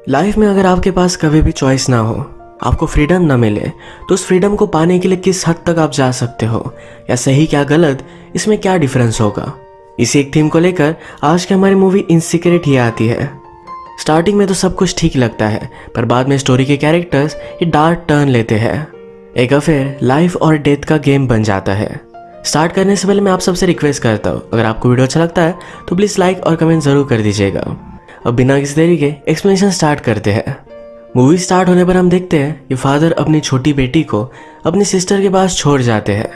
Life में अगर आपके पास कभी भी चॉइस ना हो, आपको फ्रीडम ना मिले, तो उस फ्रीडम को पाने के लिए किस हद तक आप जा सकते हो, या सही क्या गलत, इसमें क्या डिफरेंस होगा। इसी एक थीम को लेकर आज की हमारी मूवी इनसीक्रेट ये आती है। स्टार्टिंग में तो सब कुछ ठीक लगता है, पर बाद में स्टोरी के कैरेक्टर्स ये डार्क टर्न लेते हैं। एक अफेयर लाइफ और डेथ का गेम बन जाता है। स्टार्ट करने से पहले मैं आप सबसे रिक्वेस्ट करता हूँ, अगर आपको वीडियो अच्छा लगता है तो प्लीज़ लाइक और कमेंट ज़रूर कर दीजिएगा। अब बिना किसी देरी के एक्सप्लेनेशन स्टार्ट करते हैं। मूवी स्टार्ट होने पर हम देखते हैं कि फादर अपनी छोटी बेटी को अपनी सिस्टर के पास छोड़ जाते हैं।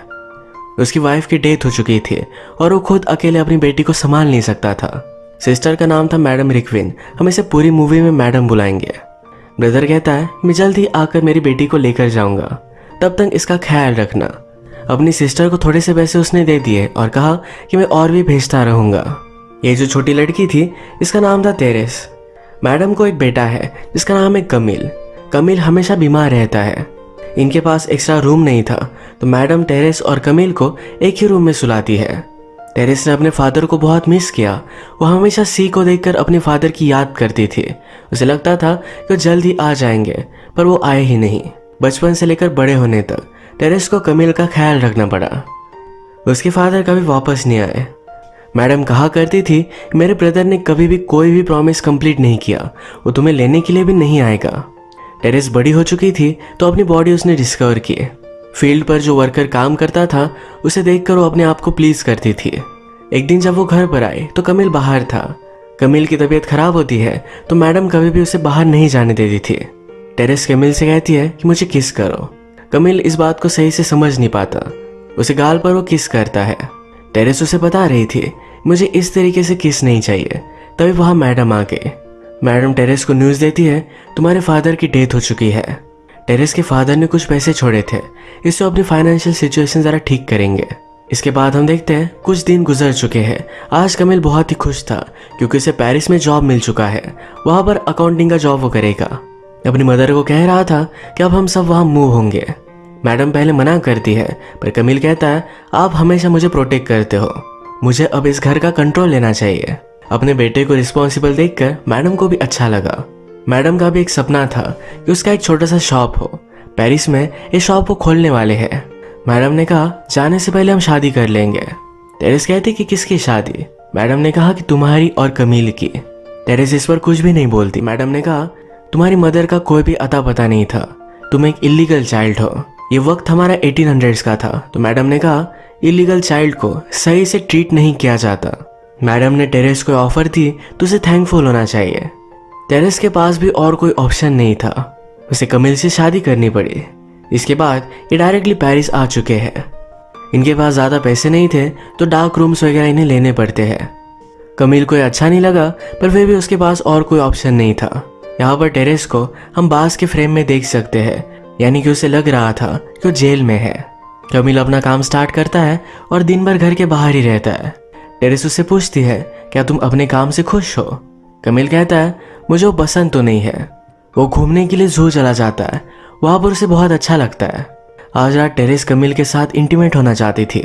उसकी वाइफ की डेथ हो चुकी थी और वो खुद अकेले अपनी बेटी को संभाल नहीं सकता था। सिस्टर का नाम था मैडम रिक्विन, हम इसे पूरी मूवी में मैडम बुलाएंगे। ब्रदर कहता है, मैं जल्द ही आकर मेरी बेटी को लेकर जाऊंगा, तब तक इसका ख्याल रखना। अपनी सिस्टर को थोड़े से पैसे उसने दे दिए और कहा कि मैं और भी भेजता रहूंगा। ये जो छोटी लड़की थी, इसका नाम था तेरेस। मैडम को एक बेटा है जिसका नाम है कमिल। कमिल हमेशा बीमार रहता है। इनके पास एक्स्ट्रा रूम नहीं था, तो मैडम टेरेस और कमिल को एक ही रूम में सुलाती है। टेरेस ने अपने फादर को बहुत मिस किया। वो हमेशा सी को देखकर अपने फादर की याद करती थी। उसे लगता था कि वो जल्द ही आ जाएंगे, पर वो आए ही नहीं। बचपन से लेकर बड़े होने तक टेरेस को कमिल का ख्याल रखना पड़ा। उसके फादर कभी वापस नहीं आए। मैडम कहा करती थी, मेरे ब्रदर ने कभी भी कोई भी प्रॉमिस कंप्लीट नहीं किया, वो तुम्हें लेने के लिए भी नहीं आएगा। टेरेस बड़ी हो चुकी थी तो अपनी बॉडी उसने डिस्कवर की। फील्ड पर जो वर्कर काम करता था, उसे देखकर वो अपने आप को प्लीज करती थी। एक दिन जब वो घर पर आए तो कमिल बाहर था। कमिल की तबीयत खराब होती है तो मैडम कभी भी उसे बाहर नहीं जाने देती थी। टेरेस कमिल से कहती है कि मुझे किस करो। कमिल इस बात को सही से समझ नहीं पाता। उसे गाल पर वो किस करता है। टेरेस उसे बता रही थी, मुझे इस तरीके से किस नहीं चाहिए। तभी वहां मैडम आ गई। मैडम टेरेस को न्यूज़ देती है, तुम्हारे फादर की डेथ हो चुकी है। टेरेस के फादर ने कुछ पैसे छोड़े थे, इससे अपनी फाइनेंशियल सिचुएशन ज़रा ठीक करेंगे। इसके बाद हम देखते हैं कुछ दिन गुजर चुके हैं। आज कमिल बहुत ही खुश था क्योंकि उसे पेरिस में जॉब मिल चुका है। वहां पर अकाउंटिंग का जॉब वो करेगा। अपनी मदर को कह रहा था कि अब हम सब वहां मूव होंगे। मैडम पहले मना करती है, पर कमिल कहता है, आप हमेशा मुझे प्रोटेक्ट करते हो, मुझे अब इस घर का कंट्रोल लेना चाहिए। अपने बेटे को रिस्पॉन्सिबल देखकर मैडम को भी अच्छा लगा। मैडम का भी एक सपना था कि उसका एक छोटा सा शॉप हो। पेरिस में ये शॉप वो खोलने वाले हैं। मैडम ने कहा, जाने से पहले हम शादी कर लेंगे। टेरेस कहती कि किसकी शादी? मैडम ने कहा कि तुम्हारी और कमील की। टेरेस इस पर कुछ भी नहीं बोलती। मैडम ने कहा, तुम्हारी मदर का कोई भी अता पता नहीं था, तुम एक इलीगल चाइल्ड हो। ये वक्त हमारा 1800s का था। तो मैडम ने कहा, इलीगल चाइल्ड को सही से ट्रीट नहीं किया जाता। मैडम ने टेरेस को ऑफर दी तो उसे थैंकफुल होना चाहिए। टेरेस के पास भी और कोई ऑप्शन नहीं था, उसे कमिल से शादी करनी पड़ी। इसके बाद ये डायरेक्टली पेरिस आ चुके हैं। इनके पास ज़्यादा पैसे नहीं थे तो डार्क रूम्स वगैरह इन्हें लेने पड़ते हैं। कमिल को अच्छा नहीं लगा, पर फिर भी उसके पास और कोई ऑप्शन नहीं था। यहाँ पर टेरेस को हम बांस के फ्रेम में देख सकते हैं, यानी कि उसे लग रहा था कि वो जेल में है। कमिल अपना काम स्टार्ट करता है और दिन भर घर के बाहर ही रहता है। टेरेस उससे पूछती है, क्या तुम अपने काम से खुश हो? कमिल कहता है, मुझे वो पसंद तो नहीं है। वो घूमने के लिए जू चला जाता है, वहां पर उसे बहुत अच्छा लगता है। आज रात टेरेस कमिल के साथ इंटीमेट होना चाहती थी,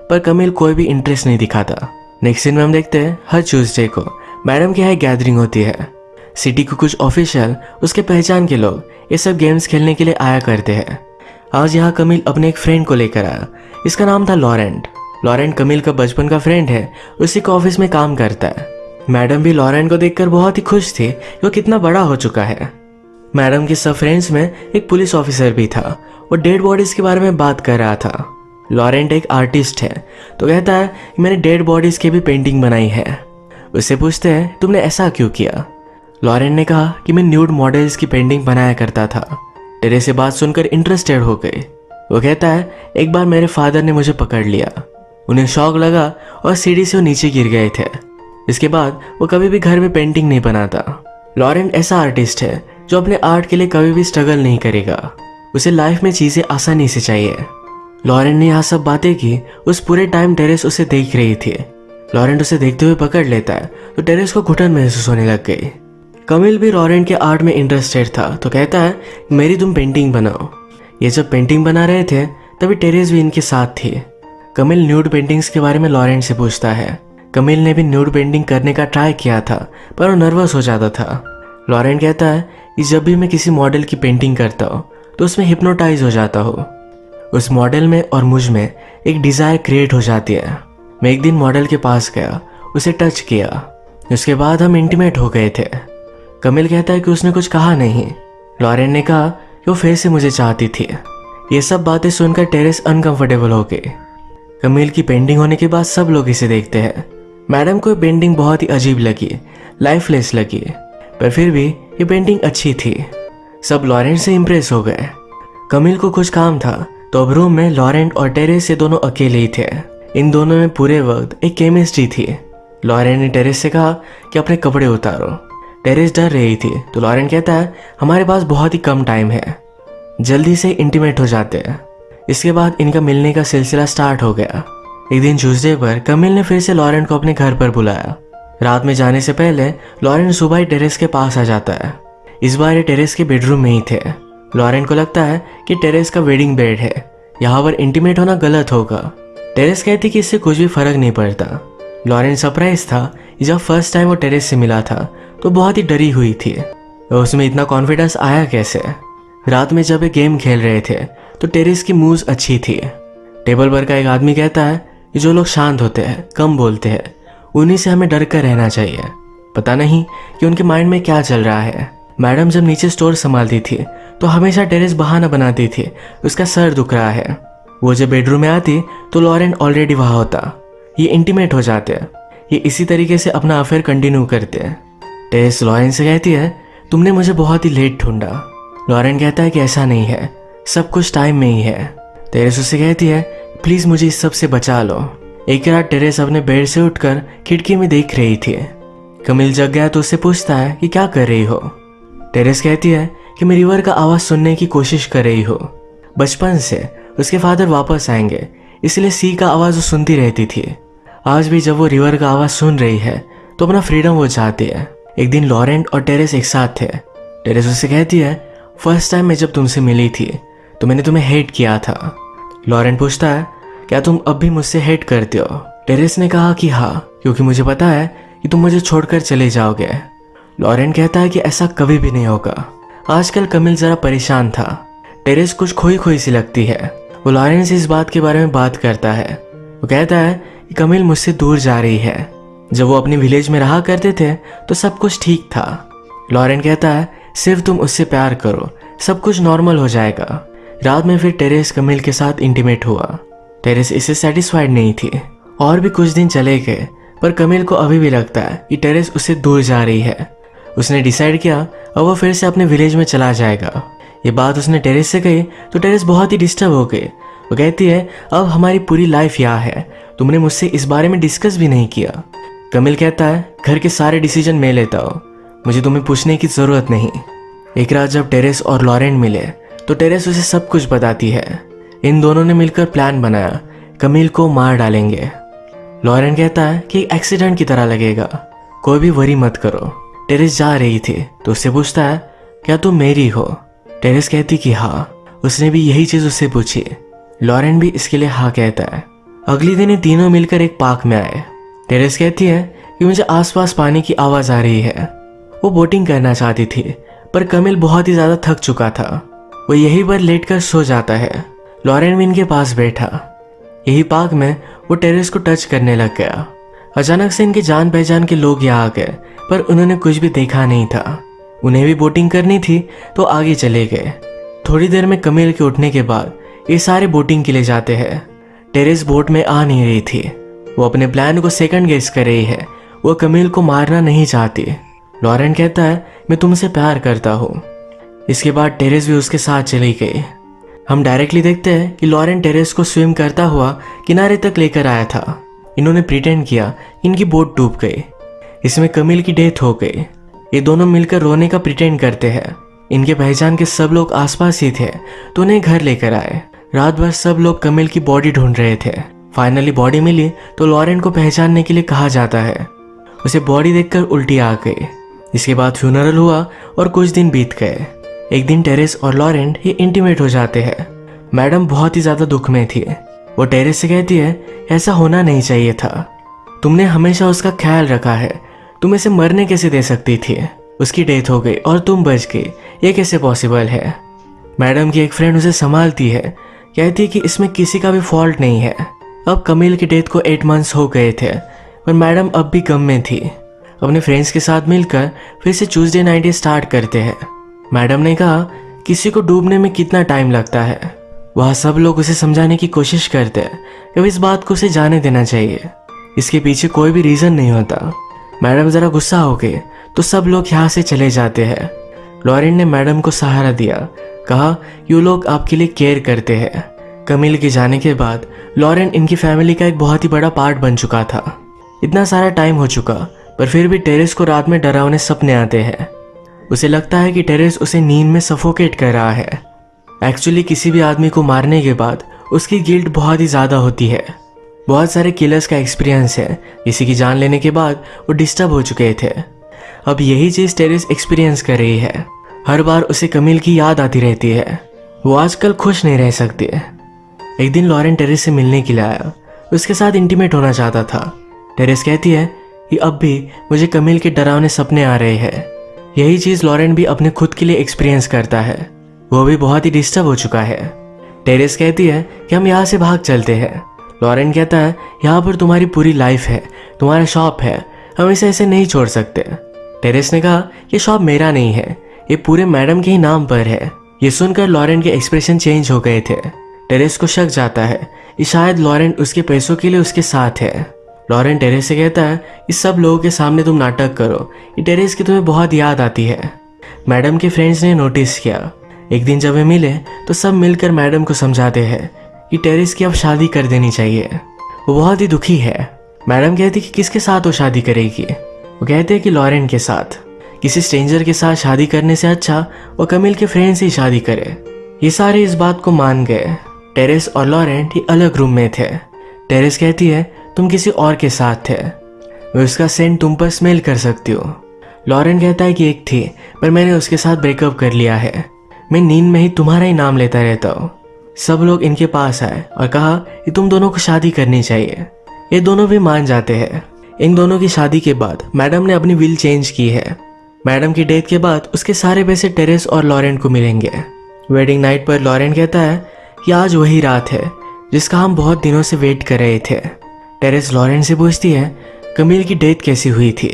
पर कमिल कोई भी इंटरेस्ट नहीं दिखाता। नेक्स्ट सीन में हम देखते हैं हर ट्यूसडे को मैडम के यहाँ गैदरिंग होती है। सिटी के कुछ ऑफिशियल, उसके पहचान के लोग ये सब गेम्स खेलने के लिए आया करते हैं। आज यहाँ कमिल अपने एक फ्रेंड को लेकर आया। इसका नाम था लॉरेंट। लॉरेंट कमिल का बचपन का फ्रेंड है, उसी के ऑफिस में काम करता है। मैडम भी लॉरेंट को देखकर बहुत ही खुश थी, वो कितना बड़ा हो चुका है। मैडम के सब फ्रेंड्स में एक पुलिस ऑफिसर भी था, वो डेड बॉडीज के बारे में बात कर रहा था। लॉरेंट एक आर्टिस्ट है, तो कहता है मैंने डेड बॉडीज की भी पेंटिंग बनाई है। उससे पूछते हैं, तुमने ऐसा क्यों किया? लॉरेंट ने कहा कि मैं न्यूड मॉडल्स की पेंटिंग बनाया करता था। टेरेस से बात सुनकर इंटरेस्टेड हो गई। वो कहता है, एक बार मेरे फादर ने मुझे पकड़ लिया, उन्हें शौक लगा और सीढ़ी से वो नीचे गिर गए थे। इसके बाद वो कभी भी घर में पेंटिंग नहीं बनाता। लॉरेंट ऐसा आर्टिस्ट है जो अपने आर्ट के लिए कभी भी स्ट्रगल नहीं करेगा, उसे लाइफ में चीजें आसानी से चाहिए। लॉरेंट ने यहाँ सब बातें की। उस पूरे टाइम टेरेस उसे देख रही थी। लॉरेंट उसे देखते हुए पकड़ लेता है तो टेरेस को घुटन महसूस होने लग गई। कमिल भी लॉरेंट के आर्ट में इंटरेस्टेड था, तो कहता है, मेरी तुम पेंटिंग बनाओ। ये जब पेंटिंग बना रहे थे तभी टेरेस भी इनके साथ थी। कमिल न्यूड पेंटिंग्स के बारे में लॉरेंट से पूछता है। कमिल ने भी न्यूड पेंटिंग करने का ट्राई किया था, पर वो नर्वस हो जाता था। लॉरेन कहता है कि जब भी मैं किसी मॉडल की पेंटिंग करता हूँ तो उसमें हिप्नोटाइज हो जाता हूँ। उस मॉडल में और मुझ में एक डिज़ायर क्रिएट हो जाती है। मैं एक दिन मॉडल के पास गया, उसे टच किया, उसके बाद हम इंटीमेट हो गए थे। कमिल कहता है कि उसने कुछ कहा नहीं। लॉरेन ने कहा कि वो फिर से मुझे चाहती थी। ये सब बातें सुनकर टेरेस अनकंफर्टेबल हो गई। कमिल की पेंटिंग होने के बाद सब लोग इसे देखते हैं। मैडम को पेंटिंग बहुत ही अजीब लगी, लाइफलेस लगी, पर फिर भी ये पेंटिंग अच्छी थी। सब लॉरेंट से इम्प्रेस हो गए। कमिल को कुछ काम था तो अब रूम में लॉरेंट और टेरेस ये दोनों अकेले ही थे। इन दोनों में पूरे वक्त एक केमिस्ट्री थी। लॉरेंट ने टेरेस से कहा कि अपने कपड़े उतारो। टेरेस डर रही थी तो लॉरेंट कहता है हमारे पास बहुत ही कम टाइम है, जल्दी से इंटीमेट हो जाते हैं। इसके बाद इनका मिलने का सिलसिला स्टार्ट हो गया। एक दिन ट्यूसडे पर कमिल ने फिर से लॉरेंट को अपने घर पर बुलाया। रात में जाने से पहले लॉरेंट सुबह ही टेरेस के पास आ जाता है। इस बार ये टेरेस के बेडरूम में ही थे। लॉरेंट को लगता है कि टेरेस का वेडिंग बेड है, यहाँ पर इंटीमेट होना गलत होगा। टेरेस कहती कि इससे कुछ भी फर्क नहीं पड़ता। लॉरेंट सरप्राइज था कि जब फर्स्ट टाइम वो टेरेस से मिला था तो बहुत ही डरी हुई थी। उसमें इतना कॉन्फिडेंस आया कैसे? रात में जब ये गेम खेल रहे थे तो टेरेस की मूव्स अच्छी थी। टेबल पर का एक आदमी कहता है कि जो लोग शांत होते हैं, कम बोलते हैं, उन्हीं से हमें डर कर रहना चाहिए। पता नहीं कि उनके माइंड में क्या चल रहा है। मैडम जब नीचे स्टोर संभालती थी तो हमेशा टेरेस बहाना बनाती थी उसका सर दुख रहा है। वो जब बेडरूम में आती तो लॉरेंट ऑलरेडी वहां होता। ये इंटीमेट हो जाते हैं। ये इसी तरीके से अपना अफेयर कंटिन्यू करते हैं। टेरेस लॉरेंट से कहती है तुमने मुझे बहुत ही लेट ढूंढा। लॉरेंट कहता है कि ऐसा नहीं है, सब कुछ टाइम में ही है। टेरेस उससे कहती है प्लीज मुझे इस सब से बचा लो। एक रात टेरेस अपने बेड से उठकर खिड़की में देख रही थी। कमिल जग गया तो उससे पूछता है कि क्या कर रही हो। टेरेस कहती है कि मैं रिवर का आवाज सुनने की कोशिश कर रही हो। बचपन से उसके फादर वापस आएंगे इसलिए सी का आवाज वो सुनती रहती थी। आज भी जब वो रिवर का आवाज सुन रही है तो अपना फ्रीडम वो चाहती है। एक दिन लॉरेंट और टेरेस एक साथ थे। टेरेस उससे कहती है फर्स्ट टाइम मैं जब तुमसे मिली थी तो मैंने तुम्हें हेट किया था। लॉरेंट पूछता है क्या तुम अब भी मुझसे हेट करते हो? टेरेस ने कहा कि हाँ, क्योंकि मुझे पता है कि तुम मुझे छोड़कर चले जाओगे। लॉरेंट कहता है कि ऐसा कभी भी नहीं होगा। आजकल कमिल जरा परेशान था। टेरेस कुछ खोई खोई सी लगती है। वो लॉरेंट से इस बात के बारे में बात करता है। वो कहता है कि कमिल मुझसे दूर जा रही है। जब वो अपनी विलेज में रहा करते थे तो सब कुछ ठीक था। लॉरेंट कहता है सिर्फ तुम उससे प्यार करो, सब कुछ नॉर्मल हो जाएगा। रात में फिर टेरेस कमिल के साथ इंटीमेट हुआ। टेरेस इससे सेटिस्फाइड नहीं थी। और भी कुछ दिन चले गए पर कमिल को अभी भी लगता है कि टेरेस उससे दूर जा रही है। उसने डिसाइड किया अब वो फिर से अपने विलेज में चला जाएगा। ये बात उसने टेरेस से कही तो टेरेस बहुत ही डिस्टर्ब हो गई। वो कहती है अब हमारी पूरी लाइफ यहाँ है, तुमने मुझसे इस बारे में डिस्कस भी नहीं किया। कमिल कहता है घर के सारे डिसीजन मैं लेता हूँ, मुझे तुम्हें पूछने की जरूरत नहीं। एक रात जब टेरेस और लॉरेंट मिले तो टेरेस उसे सब कुछ बताती है। इन दोनों ने मिलकर प्लान बनाया, कमिल को मार डालेंगे। लॉरेंट कहता है कि एक्सीडेंट की तरह लगेगा, कोई भी वरी मत करो। टेरेस जा रही थी तो उससे पूछता है क्या तुम मेरी हो? टेरेस कहती कि हाँ। उसने भी यही चीज उससे पूछी। लॉरेंट भी इसके लिए हाँ कहता है। अगले दिन ये तीनों मिलकर एक पार्क में आए। टेरेस कहती है कि मुझे आसपास पानी की आवाज आ रही है। वो बोटिंग करना चाहती थी पर कमिल बहुत ही ज्यादा थक चुका था। वो यहीं पर लेटकर सो जाता है। लॉरेंट भी इनके पास बैठा। यही पार्क में वो टेरेस को टच करने लग गया। अचानक से इनके जान पहचान के लोग यहाँ आ गए पर उन्होंने कुछ भी देखा नहीं था। उन्हें भी बोटिंग करनी थी तो आगे चले गए। थोड़ी देर में कमिल के उठने के बाद ये सारे बोटिंग के लिए जाते हैं। टेरेस बोट में आ नहीं रही थी। वो अपने प्लान को सेकंड गेस कर रही है। वो कमिल को मारना नहीं चाहती। लॉरेंट कहता है मैं तुमसे प्यार करता हूँ। इसके बाद टेरेस भी उसके साथ चली गई। हम डायरेक्टली देखते हैं कि लॉरेंट टेरेस को स्विम करता हुआ किनारे तक लेकर आया था। इन्होंने प्रिटेंड किया इनकी बोट डूब गई। इसमें कमिल की डेथ हो गई। ये दोनों मिलकर रोने का प्रिटेंड करते हैं। इनके पहचान के सब लोग आसपास ही थे तो उन्हें घर लेकर आए। रात भर सब लोग कमिल की बॉडी ढूंढ रहे थे। फाइनली बॉडी मिली तो लॉरेंट को पहचानने के लिए कहा जाता है। उसे बॉडी देखकर उल्टी आ गई। इसके बाद फ्यूनरल हुआ और कुछ दिन बीत गए। एक दिन टेरेस और लॉरेंट ही इंटीमेट हो जाते हैं। मैडम बहुत ही ज्यादा दुख में थी। वो टेरेस से कहती है ऐसा होना नहीं चाहिए था, तुमने हमेशा उसका ख्याल रखा है, तुम इसे मरने कैसे दे सकती थी? उसकी डेथ हो गई और तुम बच गई, ये कैसे पॉसिबल है? मैडम की एक फ्रेंड उसे संभालती है, कहती है कि इसमें किसी का भी फॉल्ट नहीं है। अब कमिल की डेथ को 8 मंथ्स हो गए थे, पर मैडम अब भी गम में थी। अपने फ्रेंड्स के साथ मिलकर फिर से ट्यूसडे नाइट स्टार्ट करते हैं। मैडम ने कहा किसी को डूबने में कितना टाइम लगता है। वह सब लोग उसे समझाने की कोशिश करते हैं कि अब इस बात को उसे जाने देना चाहिए, इसके पीछे कोई भी रीजन नहीं होता। मैडम जरा गुस्सा हो गए तो सब लोग यहाँ से चले जाते हैं। लॉरेन ने मैडम को सहारा दिया, कहा ये लोग आपके लिए केयर करते हैं। कमिल के जाने के बाद लॉरेन इनकी फैमिली का एक बहुत ही बड़ा पार्ट बन चुका था। इतना सारा टाइम हो चुका, पर फिर भी टेरेस को रात में डरावने सपने आते हैं। उसे लगता है कि टेरेस उसे नींद में सफोकेट कर रहा है। एक्चुअली किसी भी आदमी को मारने के बाद उसकी गिल्ट बहुत ही ज़्यादा होती है। बहुत सारे किलर्स का एक्सपीरियंस है, किसी की जान लेने के बाद वो डिस्टर्ब हो चुके थे। अब यही चीज़ टेरेस एक्सपीरियंस कर रही है। हर बार उसे कमिल की याद आती रहती है। वो आजकल खुश नहीं रह सकती है। एक दिन लॉरेन टेरेस से मिलने के लिए आया, उसके साथ इंटीमेट होना चाहता था। टेरेस कहती है कि अब भी मुझे कमिल के डरावने सपने आ रहे हैं। यही चीज़ लॉरेन भी अपने खुद के लिए एक्सपीरियंस करता है। वो भी बहुत ही डिस्टर्ब हो चुका है। टेरेस कहती है कि हम यहाँ से भाग चलते हैं। लॉरेन कहता है यहाँ पर तुम्हारी पूरी लाइफ है, तुम्हारा शॉप है, हम इसे ऐसे नहीं छोड़ सकते। टेरेस ने कहा ये शॉप मेरा नहीं है, ये पूरे मैडम के ही नाम पर है। ये सुनकर लॉरेन के एक्सप्रेशन चेंज हो गए थे। टेरेस को शक जाता है कि शायद लॉरेन उसके पैसों के लिए उसके साथ है। लॉरेन टेरेस से कहता है इस सब लोगों के सामने तुम नाटक करो, ये टेरेस की तुम्हें बहुत याद आती है। मैडम के फ्रेंड्स ने नोटिस किया। एक दिन जब वे मिले तो सब मिलकर मैडम को समझाते हैं कि टेरेस की अब शादी कर देनी चाहिए। वो बहुत ही दुखी है। मैडम कहती कि किसके साथ वो शादी करेगी। वो कहते हैं कि लॉरेन के साथ। किसी स्ट्रेंजर के साथ शादी करने से अच्छा वो कमिल के फ्रेंड से ही शादी करे। ये सारे इस बात को मान गए। टेरेस और लॉरेन ही अलग रूम में थे। टेरेस कहती है तुम किसी और के साथ थे, मैं उसका सेंट तुम पर स्मेल कर सकती हो। लॉरेन कहता है कि एक थी, पर मैंने उसके साथ ब्रेकअप कर लिया है। मैं नींद में ही तुम्हारा ही नाम लेता रहता हूँ। सब लोग इनके पास आए और कहा कि तुम दोनों को शादी करनी चाहिए। ये दोनों भी मान जाते हैं। इन दोनों की शादी के बाद मैडम ने अपनी विल चेंज की है। मैडम की डेथ के बाद उसके सारे पैसे टेरेस और लॉरेन को मिलेंगे। वेडिंग नाइट पर लॉरेन कहता है कि आज वही रात है जिसका हम बहुत दिनों से वेट कर रहे थे। टेरेस लॉरेन से पूछती है कमिल की डेथ कैसी हुई थी,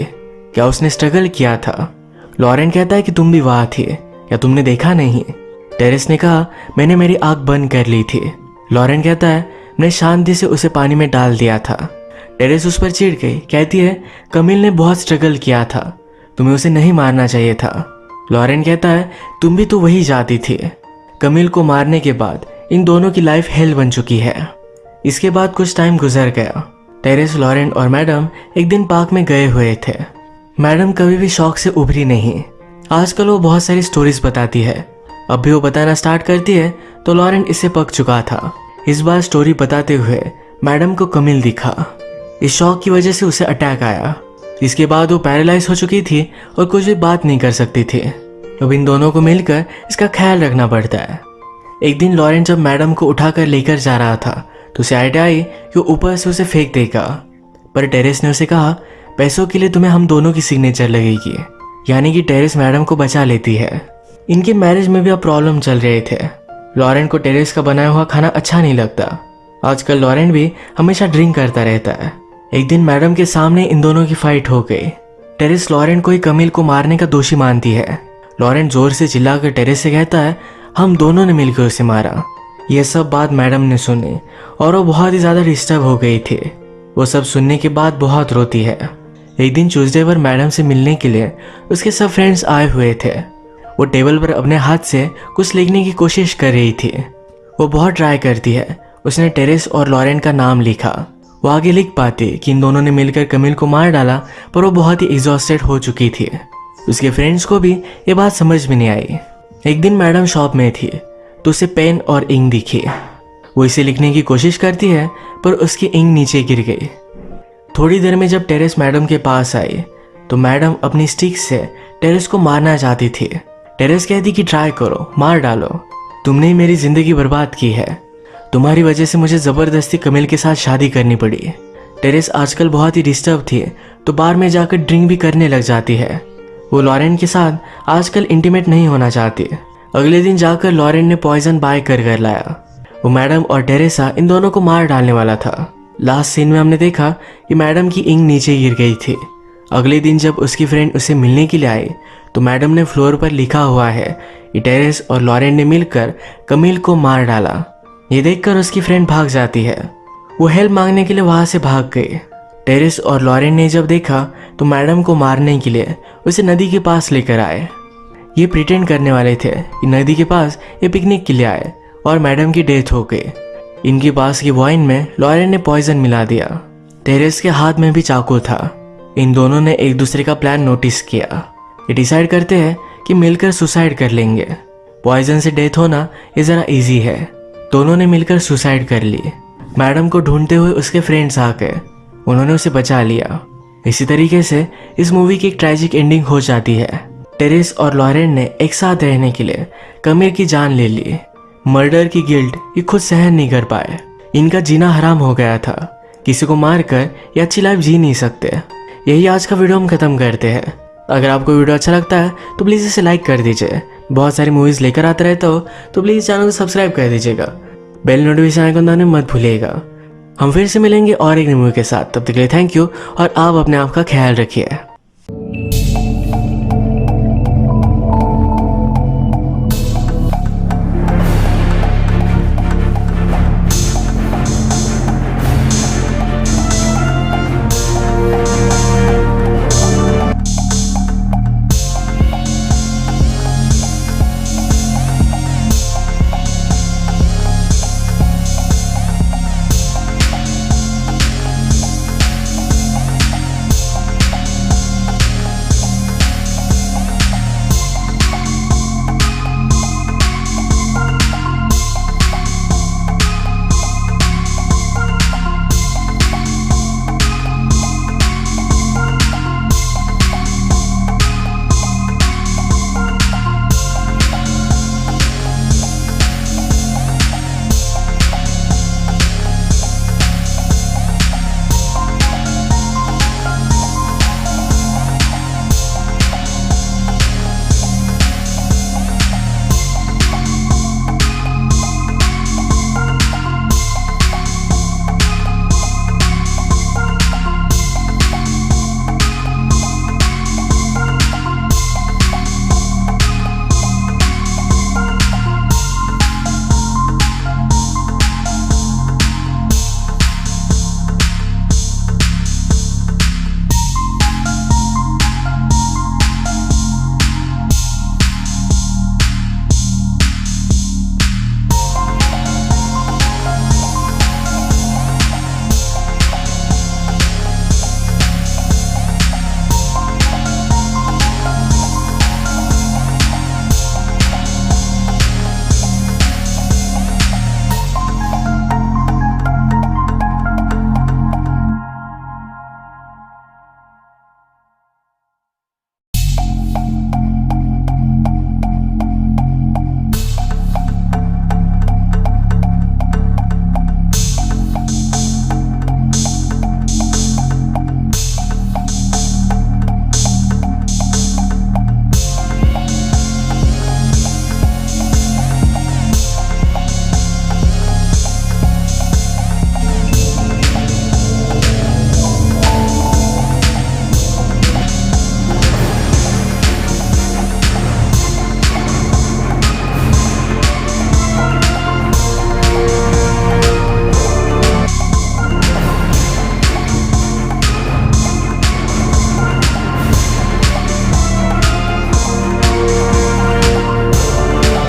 क्या उसने स्ट्रगल किया था? लॉरेन कहता है कि तुम भी वहाँ थी, क्या तुमने देखा नहीं? टेरेस ने कहा मैंने मेरी आंख बंद कर ली थी। लॉरेन कहता है मैंने शांति से उसे पानी में डाल दिया था। टेरेस उस पर चिढ़ गई, कहती है कमिल ने बहुत स्ट्रगल किया था, तुम्हें उसे नहीं मारना चाहिए था। लॉरेन कहता है तुम भी तो वही जाती थी। कमिल को मारने के बाद इन दोनों की लाइफ हेल बन चुकी है। इसके बाद कुछ टाइम गुजर गया। टेरेस, लॉरेन और मैडम एक दिन पार्क में गए हुए थे। मैडम कभी भी शौक से उभरी नहीं। आजकल वो बहुत सारी स्टोरीज बताती है। अब भी वो बताना स्टार्ट करती है तो लॉरेन इससे पक चुका था। इस बार स्टोरी बताते हुए मैडम को कमिल दिखा। इस शौक की वजह से उसे अटैक आया। इसके बाद वो पैरालाइज हो चुकी थी और कुछ भी बात नहीं कर सकती थी। अब इन दोनों को मिलकर इसका ख्याल रखना पड़ता है। एक दिन लॉरेन जब मैडम को उठाकर लेकर जा रहा था तो उसे आइडिया आई कि वो ऊपर से उसे फेंक देगा, पर टेरेस ने उसे कहा पैसों के लिए तुम्हें हम दोनों की सिग्नेचर लगेगी। यानी कि टेरेस मैडम को बचा लेती है। इनके मैरिज में भी अब प्रॉब्लम चल रहे थे। लॉरेन को टेरेस का बनाया हुआ खाना अच्छा नहीं लगता। आजकल लॉरेन भी हमेशा ड्रिंक करता रहता है। एक दिन मैडम के सामने इन दोनों की फाइट हो गई। टेरेस लॉरेन को ही कमिल को मारने का दोषी मानती है। लॉरेन जोर से चिल्लाकर टेरेस से कहता है हम दोनों ने मिलकर उसे मारा। यह सब बात मैडम ने सुनी और वो बहुत ही ज्यादा डिस्टर्ब हो गई थी। वो सब सुनने के बाद बहुत रोती है। एक दिन ट्यूसडे पर मैडम से मिलने के लिए उसके सब फ्रेंड्स आए हुए थे। वो टेबल पर अपने हाथ से कुछ लिखने की कोशिश कर रही थी। वो बहुत ट्राई करती है। उसने टेरेस और लॉरेन का नाम लिखा। वो आगे लिख पाती कि इन दोनों ने मिलकर कमिल को मार डाला, पर वो बहुत ही एग्जॉस्टेड हो चुकी थी। उसके फ्रेंड्स को भी ये बात समझ में नहीं आई। एक दिन मैडम शॉप में थी तो उसे पेन और इंक दिखी। वो इसे लिखने की कोशिश करती है पर उसकी इंक नीचे गिर गई। थोड़ी देर में जब टेरेस मैडम के पास आई तो मैडम अपनी स्टिक से टेरेस को मारना चाहती थी। टेरेस कहती कि ट्राई करो, मार डालो, तुमने ही मेरी जिंदगी बर्बाद की है। तुम्हारी वजह से मुझे जबरदस्ती कमिल के साथ शादी करनी पड़ी। टेरेस आजकल बहुत ही डिस्टर्ब थी तो बार में जाकर ड्रिंक भी करने लग जाती है। वो लॉरेन के साथ आजकल इंटीमेट नहीं होना चाहती। अगले दिन जाकर लॉरेन ने पॉइजन बाय कर लाया। वो मैडम और टेरेसा इन दोनों को मार डालने वाला था। लास्ट सीन में हमने देखा कि मैडम की इंक नीचे गिर गई थी। अगले दिन जब उसकी फ्रेंड उसे मिलने के लिए आई तो मैडम ने फ्लोर पर लिखा हुआ है कि टेरेस और लॉरेन ने मिलकर कमील को मार डाला। ये देखकर उसकी फ्रेंड भाग जाती है। वो हेल्प मांगने के लिए वहां से भाग गई। टेरेस और लॉरेन ने जब देखा तो मैडम को मारने के लिए उसे नदी के पास लेकर आए। ये प्रिटेंड करने वाले थे कि नदी के पास ये पिकनिक के लिए आए और मैडम की डेथ हो गई। इनके पास की वाइन में लॉरेन ने पॉइजन मिला दिया। टेरेस के हाथ में भी चाकू था। इन दोनों ने एक दूसरे का प्लान नोटिस किया। ये डिसाइड करते हैं कि मिलकर सुसाइड कर लेंगे। पॉइजन से डेथ होना ये जरा इजी है। दोनों ने मिलकर सुसाइड कर ली। मैडम को ढूंढते हुए उसके फ्रेंड्स आ गए। उन्होंने उसे बचा लिया। इसी तरीके से इस मूवी की एक ट्रैजिक एंडिंग हो जाती है। टेरेस और लॉरेन ने एक साथ रहने के लिए कमीर की जान ले ली। मर्डर की गिल्ट ये खुद सहन नहीं कर पाए। इनका जीना हराम हो गया था। किसी को मारकर ये अच्छी लाइफ जी नहीं सकते। यही आज का वीडियो हम खत्म करते हैं। अगर आपको वीडियो अच्छा लगता है तो प्लीज़ इसे लाइक कर दीजिए। बहुत सारी मूवीज़ लेकर आते रहता हो तो प्लीज़ चैनल को सब्सक्राइब कर दीजिएगा। बेल नोटिफिकेशन आइकन दबाना मत भूलिएगा। हम फिर से मिलेंगे और एक मूवी के साथ। तब तक के लिए थैंक यू और आप अपने आप का ख्याल रखिए।